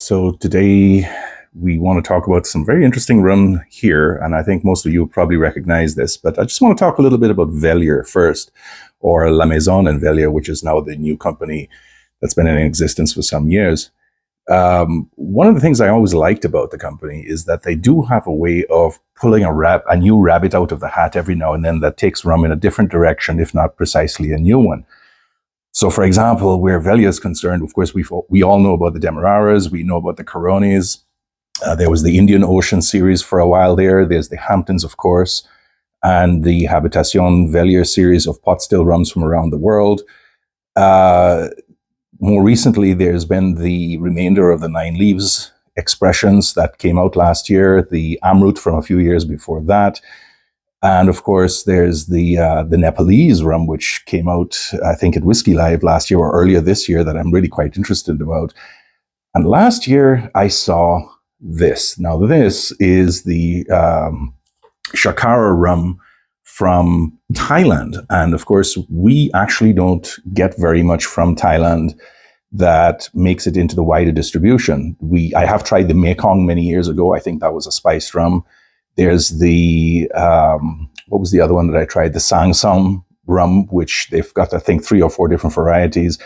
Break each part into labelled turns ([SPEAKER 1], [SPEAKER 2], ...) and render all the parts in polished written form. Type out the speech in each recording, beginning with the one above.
[SPEAKER 1] So today we want to talk about some very interesting rum here, and I think most of you will probably recognize this, but I just want to talk a little bit about Velier first, or La Maison and Velier, which is now the new company that's been in existence for some years. One of the things I always liked about the company is that they do have a way of pulling a new rabbit out of the hat every now and then that takes rum in a different direction, if not precisely a new one. So, for example, where Velier is concerned, of course, we all know about the Demararas, we know about the Coronis. There was the Indian Ocean series for a while there. There's the Hamptons, of course, and the Habitation Velier series of pot still rums from around the world. Uh, More recently, there's been the remainder of the Nine Leaves expressions that came out last year, the Amrut from a few years before that. And of course, there's the Nepalese rum, which came out, I think, at Whiskey Live last year or earlier this year, that I'm really quite interested about. And last year, I saw this. Now, this is the Shakara rum from Thailand. And of course, we actually don't get very much from Thailand that makes it into the wider distribution. I have tried the Mekong many years ago. I think that was a spiced rum. There's the, what was the other one that I tried? The Sangsong rum, which they've got, I think, 3 or 4 different varieties.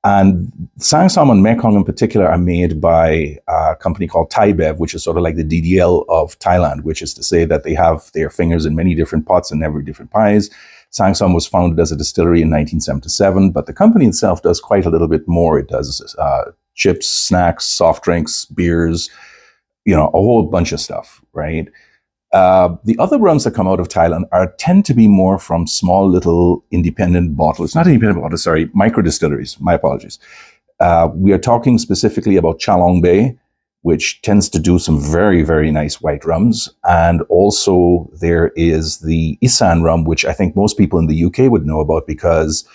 [SPEAKER 1] And Sangsong and Mekong in particular are made by a company called Thai Bev, which is sort of like the DDL of Thailand, which is to say that they have their fingers in many different pots and every different pies. Sangsong was founded as a distillery in 1977, but the company itself does quite a little bit more. It does chips, snacks, soft drinks, beers, a whole bunch of stuff, right? The other rums that come out of Thailand tend to be more from small little independent bottles, not independent bottles, sorry, micro distilleries. My apologies. We are talking specifically about Chalong Bay, which tends to do some very, very nice white rums. And also there is the Isan rum, which I think most people in the UK would know about because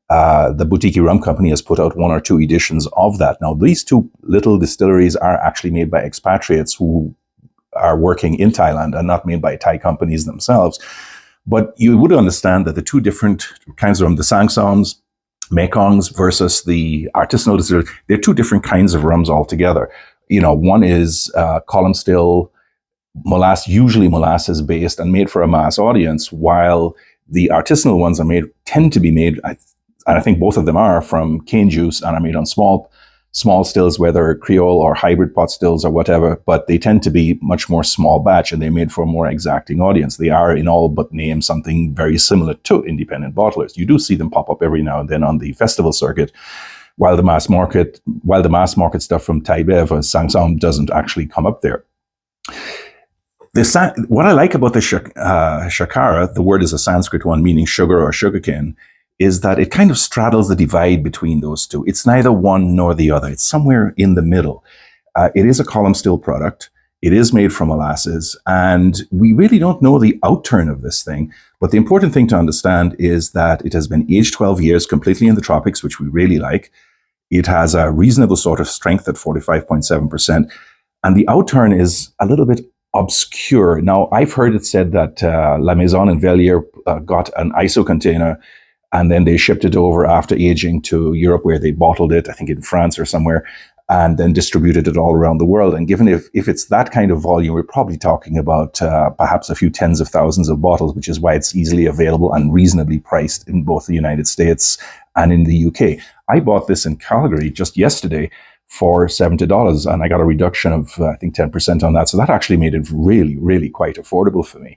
[SPEAKER 1] the Boutique Rum Company has put out 1 or 2 editions of that. Now, these 2 little distilleries are actually made by expatriates who are working in Thailand and not made by Thai companies themselves. But you would understand that the 2 different kinds of rum, the Sangsongs, Mekongs versus the artisanal distilleries, they're 2 different kinds of rums altogether. One is column still, usually molasses based and made for a mass audience, while the artisanal ones tend to be made, and I think both of them are, from cane juice and are made on small stills, whether Creole or hybrid pot stills or whatever, but they tend to be much more small batch and they're made for a more exacting audience. They are in all but name something very similar to independent bottlers. You do see them pop up every now and then on the festival circuit, while the mass market stuff from Thai Bev or Sangsong doesn't actually come up there. What I like about the Shakara, the word is a Sanskrit one meaning sugar or sugarcane, is that it kind of straddles the divide between those 2. It's neither one nor the other. It's somewhere in the middle. It is a column still product. It is made from molasses, and we really don't know the outturn of this thing. But the important thing to understand is that it has been aged 12 years completely in the tropics, which we really like. It has a reasonable sort of strength at 45.7%, and the outturn is a little bit obscure. Now, I've heard it said that La Maison and Velier got an ISO container and then they shipped it over after aging to Europe, where they bottled it, I think in France or somewhere, and then distributed it all around the world. And given if it's that kind of volume, we're probably talking about perhaps a few tens of thousands of bottles, which is why it's easily available and reasonably priced in both the United States and in the UK. I bought this in Calgary just yesterday for $70, and I got a reduction of, I think, 10% on that. So that actually made it really, really quite affordable for me.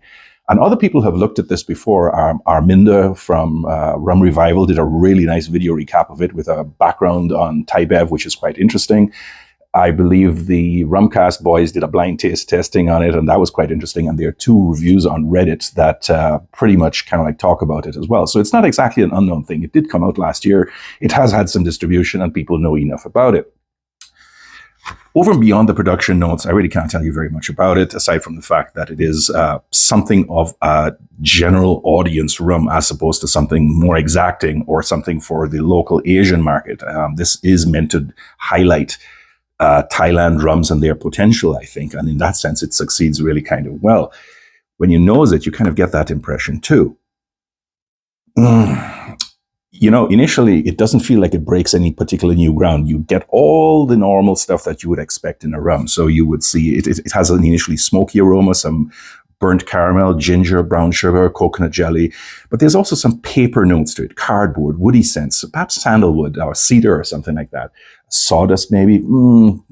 [SPEAKER 1] And other people have looked at this before. Arminda from Rum Revival did a really nice video recap of it with a background on Thai Bev, which is quite interesting. I believe the Rumcast boys did a blind taste testing on it, and that was quite interesting. And there are 2 reviews on Reddit that pretty much kind of like talk about it as well. So it's not exactly an unknown thing. It did come out last year. It has had some distribution, and people know enough about it. Over and beyond the production notes, I really can't tell you very much about it, aside from the fact that it is something of a general audience rum as opposed to something more exacting or something for the local Asian market. This is meant to highlight Thailand rums and their potential, I think. And in that sense, it succeeds really kind of well. When you nose it, you kind of get that impression too. Initially it doesn't feel like it breaks any particular new ground. You get all the normal stuff that you would expect in a rum. So you would see it has an initially smoky aroma, some burnt caramel, ginger, brown sugar, coconut jelly. But there's also some paper notes to it, cardboard, woody scents, perhaps sandalwood or cedar or something like that. Sawdust, maybe,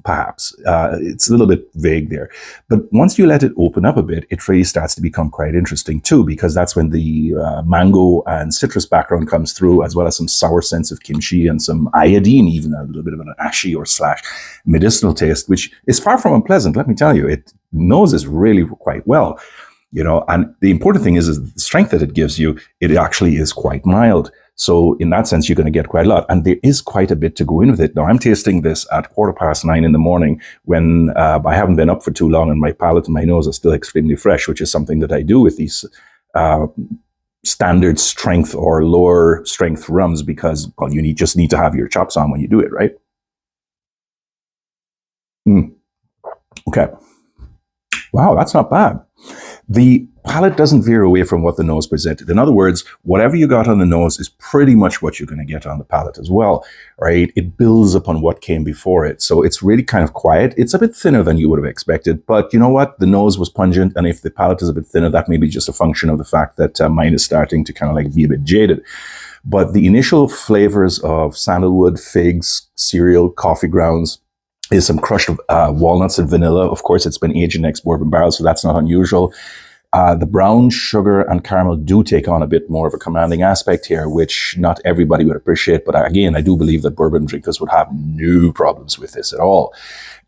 [SPEAKER 1] perhaps. It's a little bit vague there. But once you let it open up a bit, it really starts to become quite interesting too, because that's when the mango and citrus background comes through, as well as some sour sense of kimchi and some iodine, even a little bit of an ashy or slash medicinal taste, which is far from unpleasant. Let me tell you, it noses really quite well. And the important thing is the strength that it gives you, it actually is quite mild. So in that sense, you're going to get quite a lot. And there is quite a bit to go in with it. Now, I'm tasting this at 9:15 in the morning when I haven't been up for too long and my palate and my nose are still extremely fresh, which is something that I do with these uh, standard strength or lower strength rums because, well, just need to have your chops on when you do it, right? Mm, okay. Wow, that's not bad. The palate doesn't veer away from what the nose presented. In other words, whatever you got on the nose is pretty much what you're going to get on the palate as well, right? It builds upon what came before it. So it's really kind of quiet. It's a bit thinner than you would have expected, but you know what? The nose was pungent, and if the palate is a bit thinner, that may be just a function of the fact that mine is starting to kind of like be a bit jaded. But the initial flavors of sandalwood, figs, cereal, coffee grounds, is some crushed walnuts and vanilla. Of course, it's been aged in ex-bourbon barrels, so that's not unusual. The brown sugar and caramel do take on a bit more of a commanding aspect here, which not everybody would appreciate. But again, I do believe that bourbon drinkers would have no problems with this at all.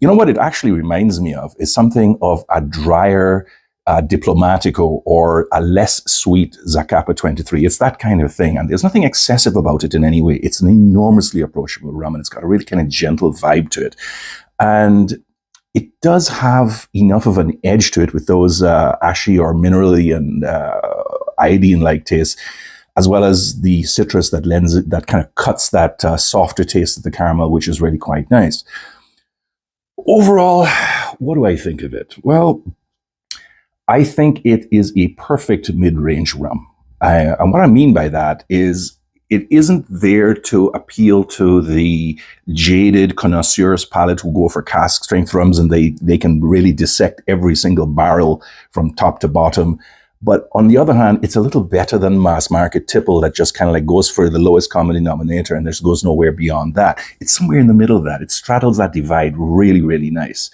[SPEAKER 1] You know what it actually reminds me of is something of a drier Diplomatico or a less sweet Zacapa 23. It's that kind of thing. And there's nothing excessive about it in any way. It's an enormously approachable rum and it's got a really kind of gentle vibe to it. And it does have enough of an edge to it with those ashy or minerally and iodine-like tastes, as well as the citrus that lends it, that kind of cuts that softer taste of the caramel, which is really quite nice. Overall, what do I think of it? Well, I think it is a perfect mid-range rum. And what I mean by that is it isn't there to appeal to the jaded connoisseurs palate who go for cask strength rums and they can really dissect every single barrel from top to bottom. But on the other hand, it's a little better than mass market tipple that just kind of like goes for the lowest common denominator and just goes nowhere beyond that. It's somewhere in the middle of that. It straddles that divide really, really nice.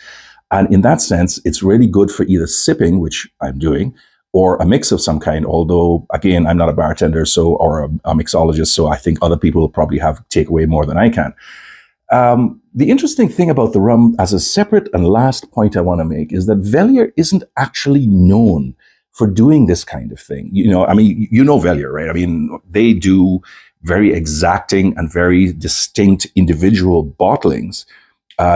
[SPEAKER 1] And in that sense, it's really good for either sipping, which I'm doing, or a mix of some kind. Although, again, I'm not a bartender or a mixologist, so I think other people will probably have takeaway more than I can. The interesting thing about the rum, as a separate and last point I want to make, is that Velier isn't actually known for doing this kind of thing. I mean, you know Velier, right? I mean, they do very exacting and very distinct individual bottlings.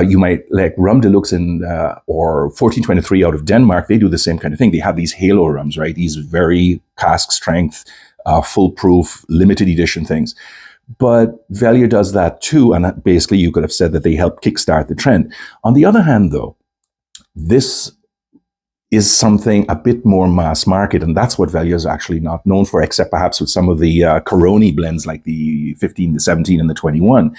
[SPEAKER 1] You might like Rum Deluxe or 1423 out of Denmark. They do the same kind of thing. They have these halo rums, right? These very cask strength, foolproof, limited edition things. But Velier does that too. And basically you could have said that they helped kickstart the trend. On the other hand, though, this is something a bit more mass market. And that's what Velier is actually not known for, except perhaps with some of the Coroni blends like the 15, the 17, and the 21.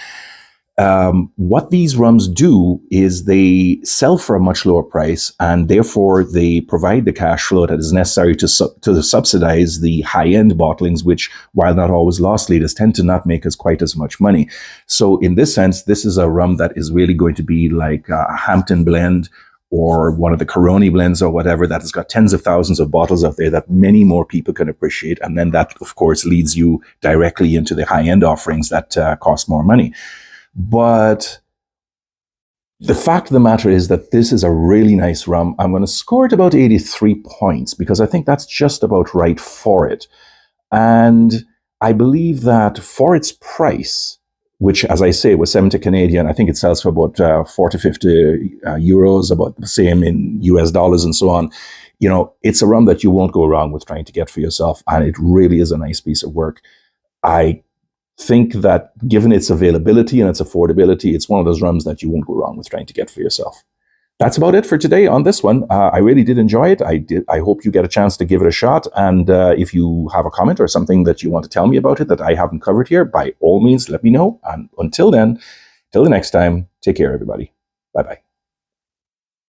[SPEAKER 1] What these rums do is they sell for a much lower price, and therefore they provide the cash flow that is necessary to subsidize the high-end bottlings, which, while not always loss leaders, tend to not make us quite as much money. So in this sense, this is a rum that is really going to be like a Hampton blend or one of the Coroni blends or whatever that has got tens of thousands of bottles out there that many more people can appreciate. And then that, of course, leads you directly into the high-end offerings that cost more money. But the fact of the matter is that this is a really nice rum. I'm going to score it about 83 points because I think that's just about right for it. And I believe that for its price, which, as I say, was 70 Canadian, I think it sells for about 40, 50 euros, about the same in US dollars and so on. It's a rum that you won't go wrong with trying to get for yourself. And it really is a nice piece of work. I think that given its availability and its affordability, it's one of those rums that you won't go wrong with trying to get for yourself. That's about it for today on this one. I really did enjoy it. I hope you get a chance to give it a shot. And if you have a comment or something that you want to tell me about it that I haven't covered here, by all means, let me know. And until then, till the next time, take care, everybody. Bye bye.